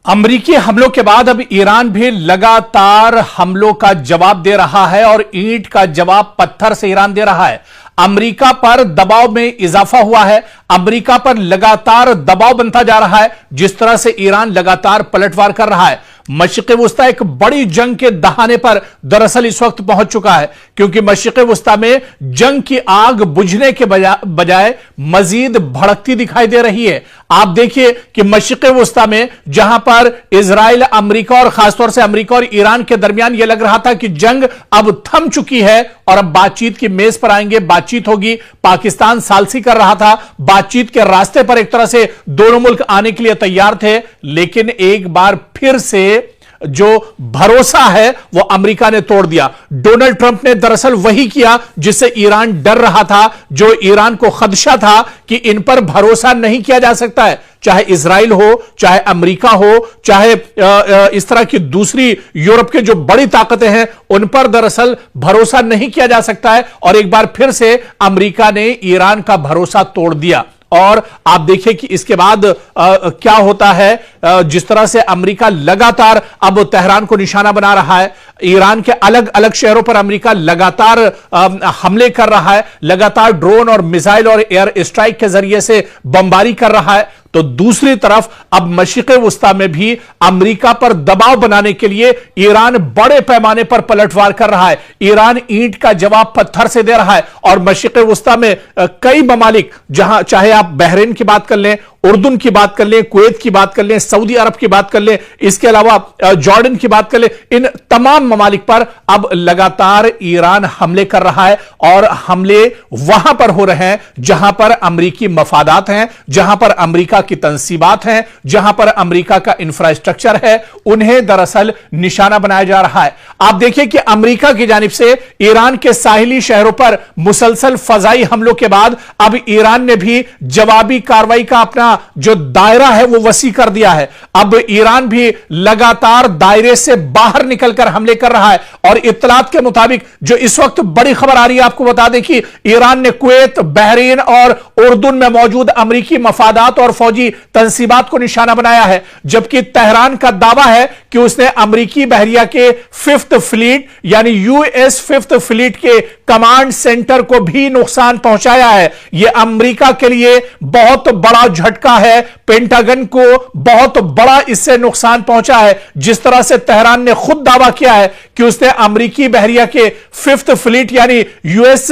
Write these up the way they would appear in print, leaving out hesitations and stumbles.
अमेरिकी हमलों के बाद अब ईरान भी लगातार हमलों का जवाब दे रहा है और ईंट का जवाब पत्थर से ईरान दे रहा है। अमेरिका पर दबाव में इजाफा हुआ है, अमेरिका पर लगातार दबाव बनता जा रहा है। जिस तरह से ईरान लगातार पलटवार कर रहा है, मशरिक़ वुस्ता एक बड़ी जंग के दहाने पर दरअसल इस वक्त पहुंच चुका है, क्योंकि मशरिक़ वुस्ता में जंग की आग बुझने के बजाय मजीद भड़कती दिखाई दे रही है। आप देखिए कि मशरिक़ वुस्ता में जहां पर इजराइल, अमेरिका और खासतौर से अमेरिका और ईरान के दरमियान यह लग रहा था कि जंग अब थम चुकी है और अब बातचीत की मेज पर आएंगे, बातचीत होगी। पाकिस्तान सालसी कर रहा था, बातचीत के रास्ते पर एक तरह से दोनों मुल्क आने के लिए तैयार थे, लेकिन एक बार फिर से जो भरोसा है वो अमेरिका ने तोड़ दिया। डोनाल्ड ट्रंप ने दरअसल वही किया जिससे ईरान डर रहा था, जो ईरान को खदशा था कि इन पर भरोसा नहीं किया जा सकता है, चाहे इजराइल हो, चाहे अमेरिका हो, चाहे इस तरह की दूसरी यूरोप के जो बड़ी ताकतें हैं उन पर दरअसल भरोसा नहीं किया जा सकता है। और एक बार फिर से अमेरिका ने ईरान का भरोसा तोड़ दिया। और आप देखिए कि इसके बाद क्या होता है। जिस तरह से अमेरिका लगातार अब तेहरान को निशाना बना रहा है, ईरान के अलग अलग शहरों पर अमेरिका लगातार हमले कर रहा है, लगातार ड्रोन और मिसाइल और एयर स्ट्राइक के जरिए से बमबारी कर रहा है, तो दूसरी तरफ अब मशरिक़ वुस्ता में भी अमेरिका पर दबाव बनाने के लिए ईरान बड़े पैमाने पर पलटवार कर रहा है। ईरान ईंट का जवाब पत्थर से दे रहा है और मशरिक़ वुस्ता में कई ममालिक, जहां चाहे आप बहरीन की बात कर लें, उर्दून की बात कर लें, कुवैत की बात कर लें, सऊदी अरब की बात कर लें, इसके अलावा जॉर्डन की बात कर लें, इन तमाम ममालिक पर अब लगातार ईरान हमले कर रहा है। और हमले वहां पर हो रहे हैं जहां पर अमेरिकी मफादात हैं, जहां पर अमेरिका की तंसीबात हैं, जहां पर अमेरिका का इंफ्रास्ट्रक्चर है, उन्हें दरअसल निशाना बनाया जा रहा है। आप देखिए कि अमेरिका की जानिब से ईरान के साहिली शहरों पर मुसलसल फजाई हमलों के बाद अब ईरान ने भी जवाबी कार्रवाई का अपना जो दायरा है वो वसी कर दिया है। अब ईरान भी लगातार दायरे से बाहर निकलकर हमले कर रहा है। और इत्तलात के मुताबिक जो इस वक्त बड़ी खबर आ रही है, आपको बता दें कि ईरान ने कुवैत, बहरीन और उर्दून में मौजूद अमेरिकी मफादात और फौजी तंसीबात को निशाना बनाया है, जबकि तेहरान का दावा है कि उसने अमेरिकी बहरिया के 5th फ्लीट यानी यूएस 5th फ्लीट के कमांड सेंटर को भी नुकसान पहुंचाया है। यह अमेरिका के लिए बहुत बड़ा झटका है, पेंटागन को बहुत बड़ा इससे नुकसान पहुंचा है। जिस तरह से तेहरान ने खुद दावा किया है कि उसने अमेरिकी बहरिया के 5th फ्लीट यानी यूएस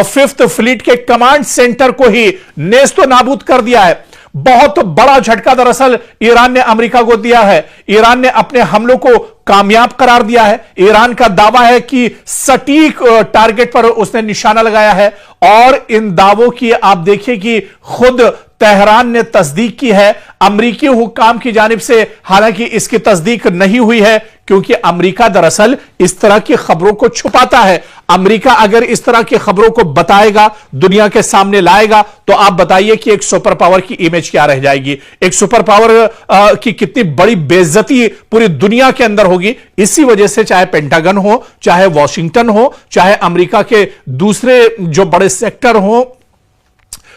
5th फ्लीट के कमांड सेंटर को ही नेस्तो नाबूद कर दिया है। बहुत बड़ा झटका दरअसल ईरान ने अमेरिका को दिया है। ईरान ने अपने हमलों को कामयाब करार दिया है। ईरान का दावा है कि सटीक टारगेट पर उसने निशाना लगाया है। और इन दावों की आप देखिए कि खुद तेहरान ने तस्दीक की है अमेरिकी हुक्काम की जानिब से। हालांकि इसकी तस्दीक नहीं हुई है, क्योंकि अमेरिका दरअसल इस तरह की खबरों को छुपाता है। अमेरिका अगर इस तरह की खबरों को बताएगा, दुनिया के सामने लाएगा, तो आप बताइए कि एक सुपर पावर की इमेज क्या रह जाएगी, एक सुपर पावर की कितनी बड़ी बेइज्जती पूरी दुनिया के अंदर होगी। इसी वजह से चाहे पेंटागन हो, चाहे वॉशिंगटन हो, चाहे अमेरिका के दूसरे जो बड़े सेक्टर हो,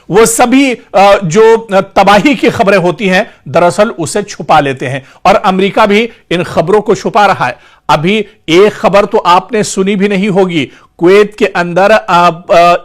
वो सभी जो तबाही की खबरें होती हैं दरअसल उसे छुपा लेते हैं। और अमेरिका भी इन खबरों को छुपा रहा है। अभी एक खबर तो आपने सुनी भी नहीं होगी, कुवैत के अंदर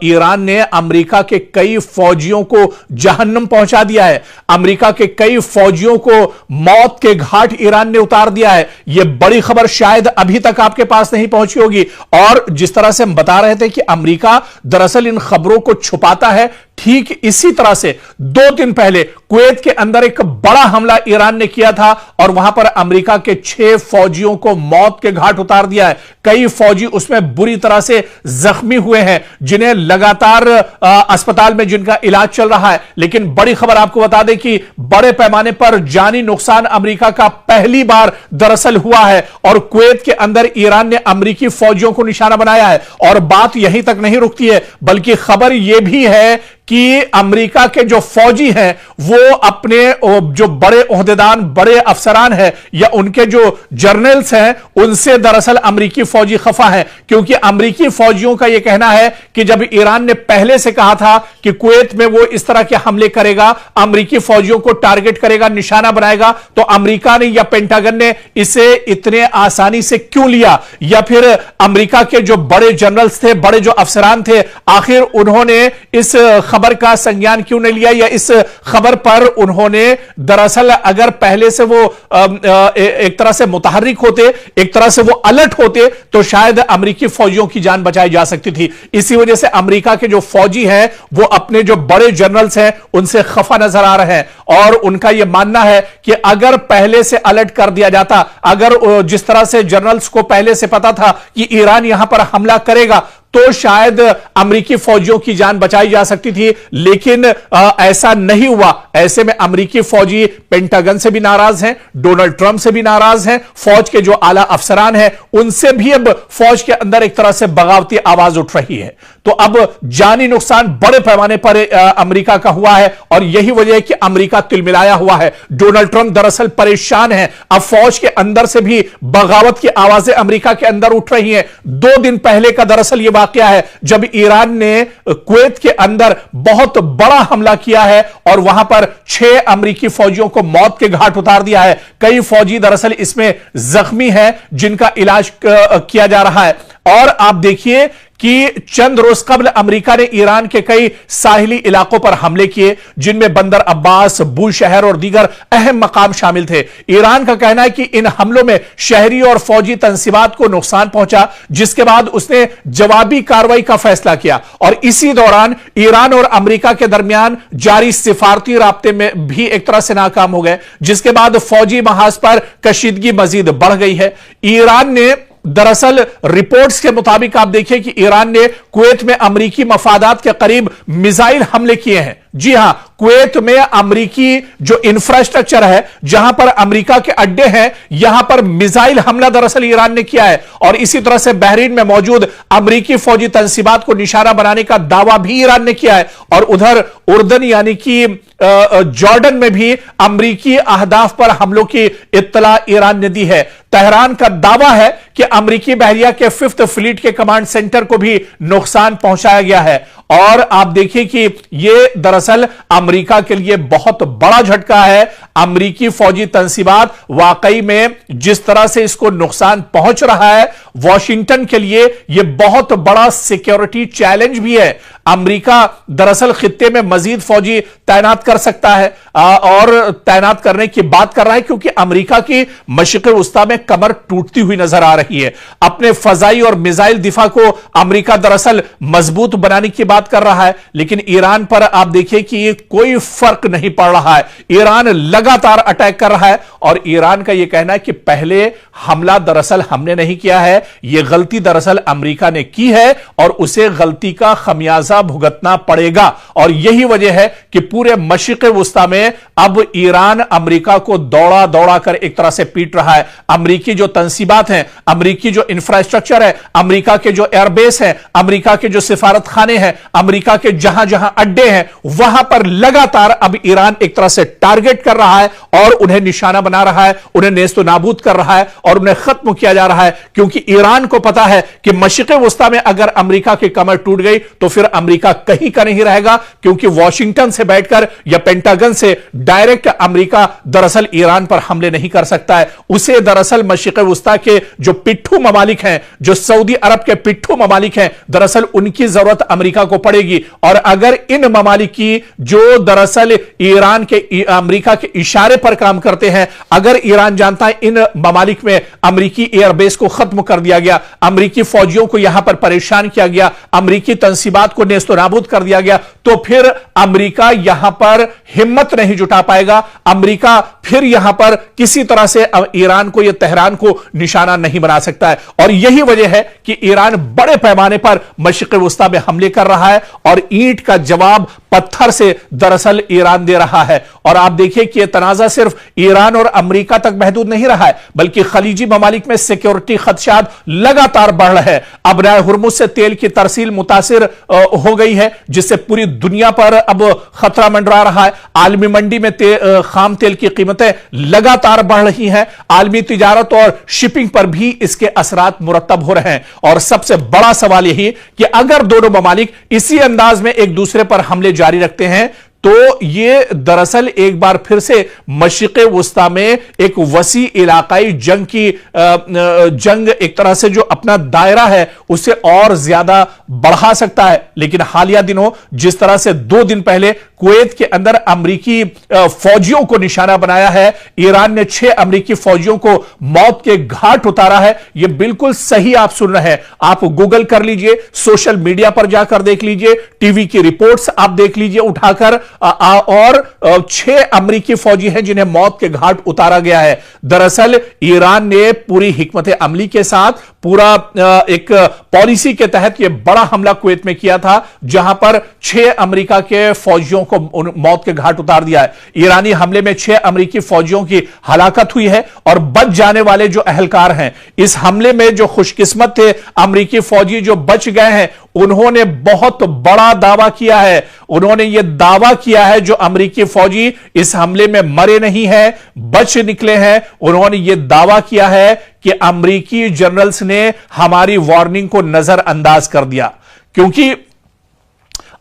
ईरान ने अमेरिका के कई फौजियों को जहन्नम पहुंचा दिया है। अमेरिका के कई फौजियों को मौत के घाट ईरान ने उतार दिया है। यह बड़ी खबर शायद अभी तक आपके पास नहीं पहुंची होगी। और जिस तरह से हम बता रहे थे कि अमेरिका दरअसल इन खबरों को छुपाता है, ठीक इसी तरह से 2 दिन पहले कुवैत के अंदर एक बड़ा हमला ईरान ने किया था और वहां पर अमेरिका के 6 फौजियों को मौत के घाट उतार दिया है। कई फौजी उसमें बुरी तरह से जख्मी हुए हैं, जिन्हें लगातार अस्पताल में जिनका इलाज चल रहा है। लेकिन बड़ी खबर आपको बता दें कि बड़े पैमाने पर जानी नुकसान अमेरिका का पहली बार दरअसल हुआ है। और कुवैत के अंदर ईरान ने अमेरिकी फौजियों को निशाना बनाया है। और बात यहीं तक नहीं रुकती है, बल्कि खबर यह भी है कि अमेरिका के जो फौजी हैं वो अपने जो बड़े ओहदेदार, बड़े अफसरान हैं या उनके जो जर्नल्स हैं उनसे दरअसल अमेरिकी फौजी खफा हैं, क्योंकि अमेरिकी फौजियों का यह कहना है कि जब ईरान ने पहले से कहा था कि कुवैत में वो इस तरह के हमले करेगा, अमेरिकी फौजियों को टारगेट करेगा, निशाना बनाएगा, तो अमेरिका ने या पेंटागन ने इसे इतने आसानी से क्यों लिया, या फिर अमेरिका के जो बड़े जनरल्स थे, बड़े जो अफसरान थे, आखिर उन्होंने इस खबर का संज्ञान क्यों नहीं लिया, या इस खबर पर उन्होंने दरअसल अगर पहले से वो एक तरह से मुतहर्रिक होते, एक तरह से वो अलर्ट होते, तो शायद अमेरिकी फौजियों की जान बचाई जा सकती थी। इसी वजह से अमेरिका के जो फौजी हैं वो अपने जो बड़े जनरल्स हैं उनसे खफा नजर आ रहे हैं और उनका यह मानना है कि अगर पहले से अलर्ट कर दिया जाता, अगर जिस तरह से जनरल्स को पहले से पता था कि ईरान यहां पर हमला करेगा, तो शायद अमेरिकी फौजियों की जान बचाई जा सकती थी, लेकिन ऐसा नहीं हुआ। ऐसे में अमेरिकी फौजी पेंटागन से भी नाराज हैं, डोनाल्ड ट्रंप से भी नाराज हैं, फौज के जो आला अफसरान हैं उनसे भी अब फौज के अंदर एक तरह से बगावती आवाज उठ रही है। तो अब जानी नुकसान बड़े पैमाने पर अमेरिका का हुआ है और यही वजह है कि अमेरिका तिलमिलाया हुआ है। डोनाल्ड ट्रंप दरअसल परेशान है। अब फौज के अंदर से भी बगावत की आवाजें अमेरिका के अंदर उठ रही हैं। 2 दिन पहले का दरअसल यह वाकया है जब ईरान ने कुवैत के अंदर बहुत बड़ा हमला किया है और वहां पर 6 अमेरिकी फौजियों को मौत के घाट उतार दिया है। कई फौजी दरअसल इसमें जख्मी हैं जिनका इलाज किया जा रहा है। और आप देखिए कि चंद रोज कबल अमेरिका ने ईरान के कई साहिली इलाकों पर हमले किए, जिनमें बंदर अब्बास, बूशहर और दीगर अहम मकाम शामिल थे। ईरान का कहना है कि इन हमलों में शहरी और फौजी तंसीबात को नुकसान पहुंचा, जिसके बाद उसने जवाबी कार्रवाई का फैसला किया। और इसी दौरान ईरान और अमेरिका के दरमियान जारी सिफारती राब्ते में भी एक तरह से नाकाम हो गए, जिसके बाद फौजी महाज पर कशीदगी मजीद बढ़ गई है। ईरान ने दरअसल रिपोर्ट्स के मुताबिक आप देखिए कि ईरान ने कुवैत में अमेरिकी मफादात के करीब मिसाइल हमले किए हैं। जी हां, कुवैत में अमेरिकी जो इंफ्रास्ट्रक्चर है, जहां पर अमेरिका के अड्डे हैं, यहां पर मिसाइल हमला दरअसल ईरान ने किया है। और इसी तरह से बहरीन में मौजूद अमेरिकी फौजी तंसीबात को निशाना बनाने का दावा भी ईरान ने किया है। और उधर उर्दन यानी कि जॉर्डन में भी अमेरिकी अहदाफ पर हमलों की इत्तला ईरान ने दी है। तेहरान का दावा है कि अमेरिकी बहरिया के 5th फ्लीट के कमांड सेंटर को भी नुकसान पहुंचाया गया है। और आप देखिए कि यह दरअसल अमेरिका के लिए बहुत बड़ा झटका है। अमेरिकी फौजी तंसीबात वाकई में जिस तरह से इसको नुकसान पहुंच रहा है, वॉशिंगटन के लिए यह बहुत बड़ा सिक्योरिटी चैलेंज भी है। अमेरिका दरअसल खित्ते में मजीद फौजी तैनात कर सकता है और तैनात करने की बात कर रहा है, क्योंकि अमेरिका की मशरिक़ वस्ता में कमर टूटती हुई नजर आ रही है। अपने फजाई और मिसाइल दिफा को अमेरिका दरअसल मजबूत बनाने की बात कर रहा है, लेकिन ईरान पर आप देखिए कि ये कोई फर्क नहीं पड़ रहा है। ईरान लगातार अटैक कर रहा है और ईरान का यह कहना है कि पहले हमला दरअसल हमने नहीं किया है, यह गलती दरअसल अमेरिका ने की है और उसे गलती का खमियाजा भुगतना पड़ेगा। और यही वजह है कि पूरे मशरिक़ वस्ता में अब ईरान अमेरिका को दौड़ा दौड़ा कर एक तरह से पीट रहा है। अमेरिकी जो तंसीबात हैं, अमेरिकी जो इंफ्रास्ट्रक्चर है, अमेरिका के जो एयरबेस हैं, अमेरिका के जो सिफारत खाने हैं, अमेरिका के जहां जहां अड्डे हैं, वहां पर लगातार अब ईरान एक तरह से टारगेट कर रहा है और उन्हें निशाना बना रहा है, उन्हें नेस्तो नाबूद कर रहा है और उन्हें खत्म किया जा रहा है। क्योंकि ईरान को पता है कि मशरिक़ वस्ता में अगर अमेरिका की कमर टूट गई तो फिर अमेरिका कहीं का नहीं रहेगा, क्योंकि वॉशिंगटन से बैठकर या पेंटागन से डायरेक्ट अमेरिका दरअसल ईरान पर हमले नहीं कर सकता है। उसे दरअसल मशरिक़ वस्ता के जो पिट्ठू ममालिक हैं, जो सऊदी अरब के पिट्ठू ममालिक हैं, दरअसल उनकी जरूरत अमेरिका को पड़ेगी। और अगर इन ममालिक की जो दरअसल ईरान के अमेरिका के इशारे पर काम करते हैं, अगर ईरान जानता है इन ममालिक में अमेरिकी एयरबेस को खत्म कर दिया गया, अमेरिकी फौजियों को यहां पर परेशान किया गया, अमेरिकी तंसीबात को नेस्तो नाबूद कर दिया गया, तो फिर अमेरिका यहां पर हिम्मत नहीं जुटा पाएगा। अमेरिका फिर यहां पर किसी तरह से ईरान को या तेहरान को निशाना नहीं बना सकता है। और यही वजह है कि ईरान बड़े पैमाने पर मशरिक़ वस्ता में हमले कर रहा है। है और ईंट का जवाब पत्थर से दरअसल ईरान दे रहा है। और आप देखिए कि यह तनाजा सिर्फ ईरान और अमेरिका तक महदूद नहीं रहा है, बल्कि खलीजी ममालिक में सिक्योरिटी खदशात लगातार बढ़ रहे हैं। अब राय हुर्मुज से तेल की तरसील मुतासिर हो गई है, जिससे पूरी दुनिया पर अब खतरा मंडरा रहा है। आलमी मंडी में खाम तेल की कीमतें लगातार बढ़ रही हैं। आलमी तिजारत और शिपिंग पर भी इसके असरात मुरतब हो रहे हैं। और सबसे बड़ा सवाल यही कि अगर दोनों ममालिक इसी अंदाज में एक दूसरे पर हमले जारी रखते हैं तो यह दरअसल एक बार फिर से मशरिक़े वुस्ता में एक वसी इलाकाई जंग की जंग एक तरह से जो अपना दायरा है उसे और ज्यादा बढ़ा सकता है। लेकिन हालिया दिनों जिस तरह से 2 दिन पहले कुवैत के अंदर अमरीकी फौजियों को निशाना बनाया है, ईरान ने 6 अमरीकी फौजियों को मौत के घाट उतारा है, यह बिल्कुल सही आप सुन रहे हैं। आप गूगल कर लीजिए, सोशल मीडिया पर जाकर देख लीजिए, टीवी की रिपोर्ट्स आप देख लीजिए उठाकर, और 6 अमरीकी फौजी हैं जिन्हें मौत के घाट उतारा गया है। दरअसल ईरान ने पूरी हिकमत अमली के साथ पूरा एक पॉलिसी के तहत यह बड़ा हमला कुवैत में किया था, जहां पर 6 अमेरिका के फौजियों को मौत के घाट उतार दिया है। ईरानी हमले में 6 अमेरिकी फौजियों की हलाकत हुई है और बच जाने वाले जो अहलकार हैं, इस हमले में जो खुशकिस्मत थे अमेरिकी फौजी जो बच गए हैं, उन्होंने बहुत बड़ा दावा किया है। उन्होंने यह दावा किया है जो अमेरिकी फौजी इस हमले में मरे नहीं हैं, बच निकले हैं, उन्होंने यह दावा किया है कि अमेरिकी जनरल्स ने हमारी वार्निंग को नजरअंदाज कर दिया। क्योंकि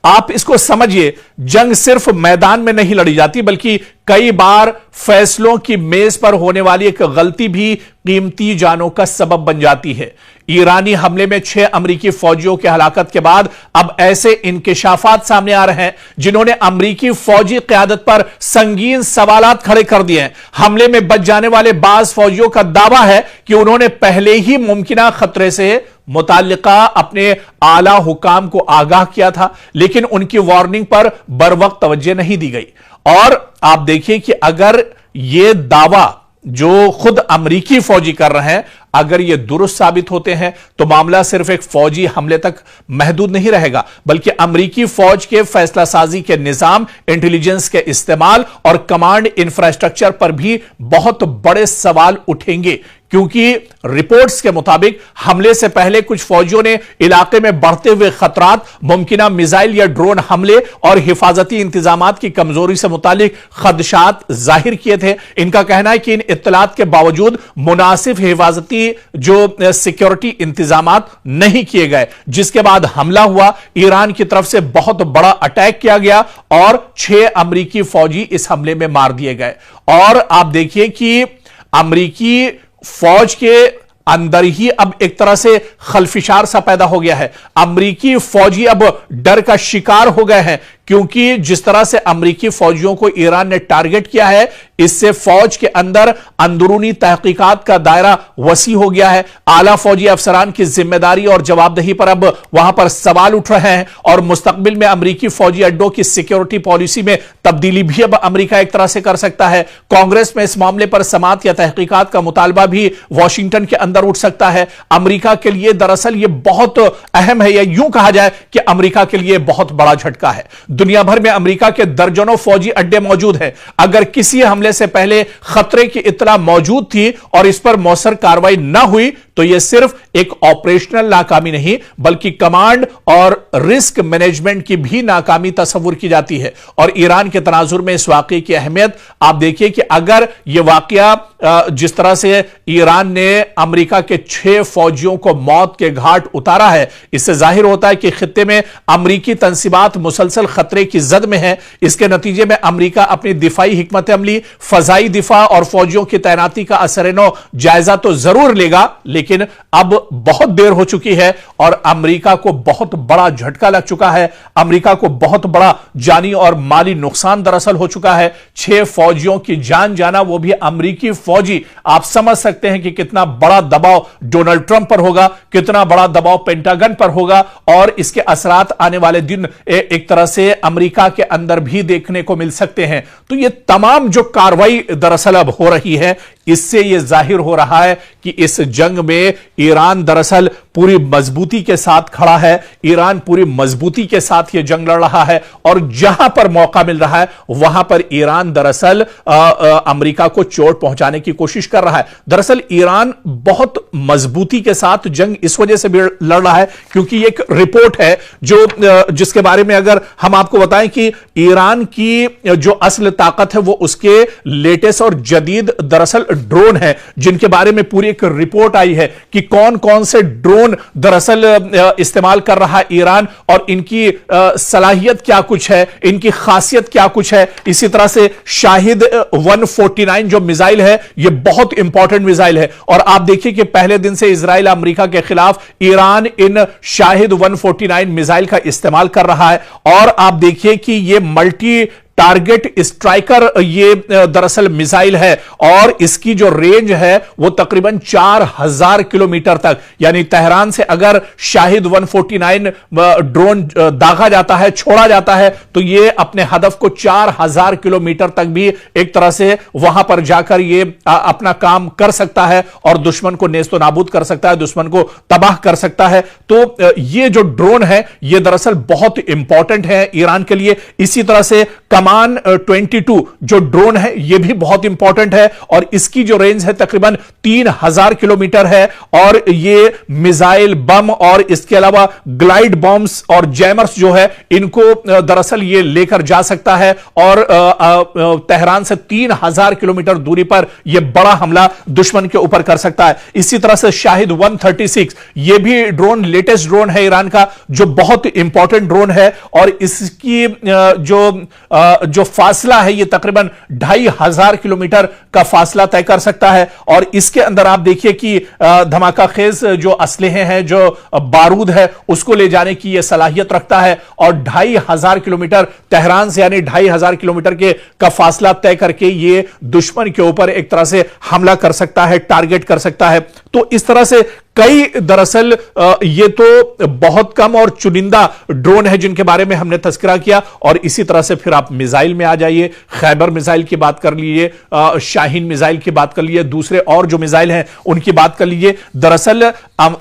आप इसको समझिए, जंग सिर्फ मैदान में नहीं लड़ी जाती, बल्कि कई बार फैसलों की मेज पर होने वाली एक गलती भी कीमती जानों का सबब बन जाती है। ईरानी हमले में 6 अमरीकी फौजियों की हलाकत के बाद अब ऐसे इंकिशाफात सामने आ रहे हैं जिन्होंने अमरीकी फौजी क़यादत पर संगीन सवालात खड़े कर दिए हैं। हमले में बच जाने वाले बाज फौजियों का दावा है कि उन्होंने पहले ही मुमकिना खतरे से मुताल्लिका अपने आला हुकाम को आगाह किया था, लेकिन उनकी वार्निंग पर बरवक्त तवज्जो नहीं दी गई। और आप देखिए कि अगर यह दावा जो खुद अमरीकी फौजी कर रहे हैं, अगर ये दुरुस्त साबित होते हैं तो मामला सिर्फ एक फौजी हमले तक महदूद नहीं रहेगा, बल्कि अमरीकी फौज के फैसला साजी के निजाम, इंटेलिजेंस के इस्तेमाल और कमांड इंफ्रास्ट्रक्चर पर भी बहुत बड़े सवाल उठेंगे। क्योंकि रिपोर्ट्स के मुताबिक हमले से पहले कुछ फौजियों ने इलाके में बढ़ते हुए खतरात, मुमकिना मिसाइल या ड्रोन हमले और हिफाजती इंतजामात की कमजोरी से मुतालिक खदशात जाहिर किए थे। इनका कहना है कि इन इत्तलात के बावजूद मुनासिब हिफाजती जो सिक्योरिटी इंतजामात नहीं किए गए, जिसके बाद हमला हुआ। ईरान की तरफ से बहुत बड़ा अटैक किया गया और 6 अमरीकी फौजी इस हमले में मार दिए गए। और आप देखिए कि अमरीकी फौज के अंदर ही अब एक तरह से खलफिशार सा पैदा हो गया है। अमरीकी फौजी अब डर का शिकार हो गए हैं, क्योंकि जिस तरह से अमरीकी फौजियों को ईरान ने टारगेट किया है, इससे फौज के अंदर अंदरूनी तहकीकात का दायरा वसी हो गया है। आला फौजी अफसरान की जिम्मेदारी और जवाबदेही पर अब वहां पर सवाल उठ रहे हैं और मुस्तकबिल में अमरीकी फौजी अड्डों की सिक्योरिटी पॉलिसी में तब्दीली भी अब अमरीका एक तरह से कर सकता है। कांग्रेस में इस मामले पर समाअत या तहकीकात का मुतालबा भी वॉशिंगटन के अंदर उठ सकता है। अमरीका के लिए दरअसल यह बहुत अहम है, या यूं कहा जाए कि अमरीका के लिए बहुत बड़ा झटका है। दुनिया भर में अमेरिका के दर्जनों फौजी अड्डे मौजूद हैं। अगर किसी हमले से पहले खतरे की इत्तला मौजूद थी और इस पर मौसर कार्रवाई न हुई तो यह सिर्फ एक ऑपरेशनल नाकामी नहीं, बल्कि कमांड और रिस्क मैनेजमेंट की भी नाकामी तस्वुर की जाती है। और ईरान के तनाजुर में इस वाकये की अहमियत आप देखिए कि अगर यह वाकया जिस तरह से ईरान ने अमेरिका के 6 फौजियों को मौत के घाट उतारा है, इससे जाहिर होता है कि खित्ते में अमरीकी तंसीबात मुसलसल खतरे की जद में है। इसके नतीजे में अमेरिका अपनी दिफाई हिकमत अमली, फजाई दिफा और फौजियों की तैनाती का असर-ए-नौ जायजा तो जरूर लेगा, लेकिन अब बहुत देर हो चुकी है और अमेरिका को बहुत बड़ा झटका लग चुका है। अमेरिका को बहुत बड़ा जानी और माली नुकसान दरअसल हो चुका है। 6 फौजियों की जान जाना, वो भी अमेरिकी फौजी। आप समझ सकते हैं कि कितना बड़ा दबाव डोनाल्ड ट्रंप पर होगा, कितना बड़ा दबाव पेंटागन पर होगा, और इसके असरात आने वाले दिन एक तरह से अमेरिका के अंदर भी देखने को मिल सकते हैं। तो ये तमाम जो कार्रवाई दरअसल अब हो रही है, इससे यह जाहिर हो रहा है कि इस जंग में ईरान दरअसल पूरी मजबूती के साथ खड़ा है, ईरान पूरी मजबूती के साथ यह जंग लड़ रहा है और जहां पर मौका मिल रहा है वहां पर ईरान दरअसल अमेरिका को चोट पहुंचाने की कोशिश कर रहा है। दरअसल ईरान बहुत मजबूती के साथ जंग इस वजह से भी लड़ रहा है क्योंकि एक रिपोर्ट है जिसके बारे में अगर हम आपको बताएं कि ईरान की जो असल ताकत है वो उसके लेटेस्ट और जदीद दरअसल ड्रोन है, जिनके बारे में पूरी एक रिपोर्ट आई है कि कौन कौन से ड्रोन दरअसल इस्तेमाल कर रहा है ईरान और इनकी सलाहियत क्या कुछ है, इनकी खासियत क्या कुछ है। इसी तरह से शाहिद 149 जो मिसाइल है ये बहुत इंपॉर्टेंट मिसाइल है और आप देखिए कि पहले दिन से इजराइल अमेरिका के खिलाफ ईरान इन शाहिद 149 मिसाइल का इस्तेमाल कर रहा है और आप देखिए कि ये मल्टी टारगेट स्ट्राइकर ये दरअसल मिसाइल है और इसकी जो रेंज है वो तकरीबन 4000 किलोमीटर तक, यानी तेहरान से अगर शाहिद 149 ड्रोन दागा जाता है, छोड़ा जाता है तो ये अपने हदफ को 4000 किलोमीटर तक भी एक तरह से वहां पर जाकर ये अपना काम कर सकता है और दुश्मन को नेस्तो नाबूद कर सकता है, दुश्मन को तबाह कर सकता है। तो ये जो ड्रोन है ये दरअसल बहुत इंपॉर्टेंट है ईरान के लिए। इसी तरह से कमान 22 जो ड्रोन है यह भी बहुत इंपॉर्टेंट है और इसकी जो रेंज है तकरीबन 3000 किलोमीटर है और यह मिसाइल बम और इसके अलावा ग्लाइड बॉम्ब्स और जैमर्स जो है इनको दरअसल यह लेकर जा सकता है और तेहरान से 3000 किलोमीटर दूरी पर यह बड़ा हमला दुश्मन के ऊपर कर सकता है। इसी तरह से शाहिद 136 यह भी ड्रोन लेटेस्ट ड्रोन है ईरान का जो बहुत इंपॉर्टेंट ड्रोन है और इसकी जो फासला है ये तकरीबन 2500 किलोमीटर का फासला तय कर सकता है और इसके अंदर आप देखिए कि धमाका खेज जो असलहे हैं, जो बारूद है उसको ले जाने की यह सलाहियत रखता है और 2500 किलोमीटर तेहरान से यानी 2500 किलोमीटर के का फासला तय करके ये दुश्मन के ऊपर एक तरह से हमला कर सकता है, टारगेट कर सकता है। तो इस तरह से कई दरअसल ये तो बहुत कम और चुनिंदा ड्रोन है जिनके बारे में हमने तस्करा किया और इसी तरह से फिर आप मिसाइल में आ जाइए, खैबर मिसाइल की बात कर लीजिए, शाहीन मिसाइल की बात कर लीजिए, दूसरे और जो मिसाइल हैं उनकी बात कर लीजिए। दरअसल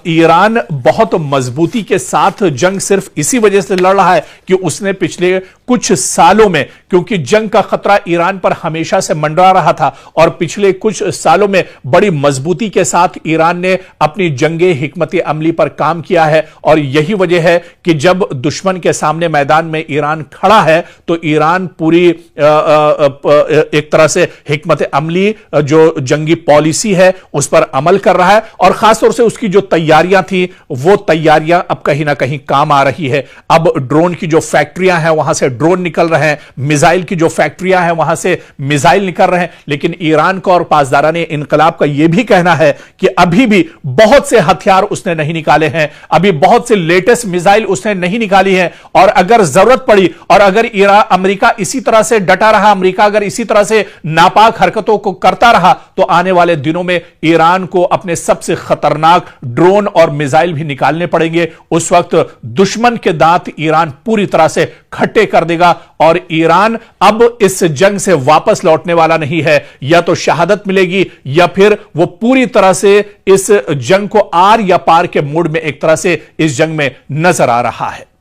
ईरान बहुत मजबूती के साथ जंग सिर्फ इसी वजह से लड़ रहा है कि उसने पिछले कुछ सालों में, क्योंकि जंग का खतरा ईरान पर हमेशा से मंडरा रहा था और पिछले कुछ सालों में बड़ी मजबूती के साथ ईरान ने अपनी जंगे हिकमत अमली पर काम किया है और यही वजह है कि जब दुश्मन के सामने मैदान में ईरान खड़ा है तो ईरान पूरी एक तरह से हिकमत अमली जो जंगी पॉलिसी है उस पर अमल कर रहा है और खासतौर से उसकी जो तैयारियां थी वो तैयारियां अब कहीं ना कहीं काम आ रही है। अब ड्रोन की जो फैक्ट्रियां हैं वहां से ड्रोन निकल रहे हैं, मिसाइल की जो फैक्ट्रियां हैं वहां से मिसाइल निकल रहे हैं, लेकिन ईरान का और पासदाराने इनकलाब का यह भी कहना है कि अभी भी बहुत से हथियार उसने नहीं निकाले हैं, अभी बहुत से लेटेस्ट मिसाइल उसने नहीं निकाली है और अगर जरूरत पड़ी और अगर अमेरिका इसी तरह से डटा रहा, अमेरिका अगर इसी तरह से नापाक हरकतों को करता रहा तो आने वाले दिनों में ईरान को अपने सबसे खतरनाक ड्रोन और मिसाइल भी निकालने पड़ेंगे। उस वक्त दुश्मन के दांत ईरान पूरी तरह से खट्टे कर देगा और ईरान अब इस जंग से वापस लौटने वाला नहीं है। या तो शहादत मिलेगी या फिर वो पूरी तरह से इस जंग को आर या पार के मूड में एक तरह से इस जंग में नजर आ रहा है।